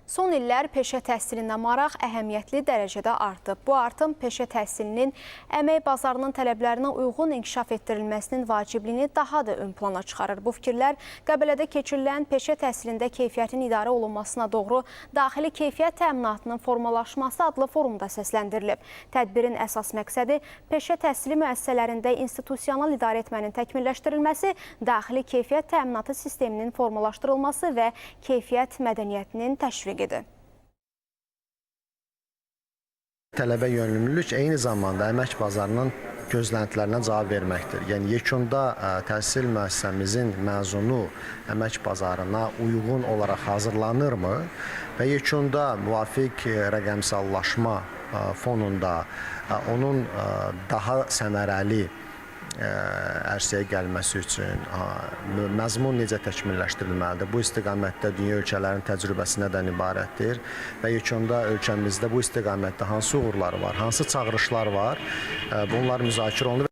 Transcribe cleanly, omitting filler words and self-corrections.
Son illər peşə təhsilinə maraq əhəmiyyətli dərəcədə artıb. Bu artım peşə təhsilinin əmək bazarının tələblərinə uyğun inkişaf etdirilməsinin vacibliyini daha da ön plana çıxarır. Bu fikirlər Qəbələdə keçirilən peşə təhsilində keyfiyyətin idarə olunmasına doğru daxili keyfiyyət təminatının formalaşması adlı forumda səsləndirilib. Tədbirin əsas məqsədi peşə təhsili müəssisələrində institusional idarəetmənin təkmilləşdirilməsi, daxili keyfiyyət təminatı sisteminin formalaşdırılması və keyfiyyət mədəniyyətinin təşviqidir. Tələbə yönümlülük eyni zamanda əmək bazarının gözləntilərinə cavab verməkdir. Yəni yekunda təhsil müəssisəmizin məzunu əmək bazarına uyğun olaraq hazırlanırmı və yekunda müvafiq rəqəmsallaşma fonunda onun daha səmərəli ərsəyə gəlməsi üçün məzmun necə təkmilləşdirilməlidir? Bu istiqamətdə dünya ölkələrinin təcrübəsi nədən ibarətdir və yekunda ölkəmizdə bu istiqamətdə hansı uğurlar var, hansı çağırışlar var? Bunlar müzakirə olunur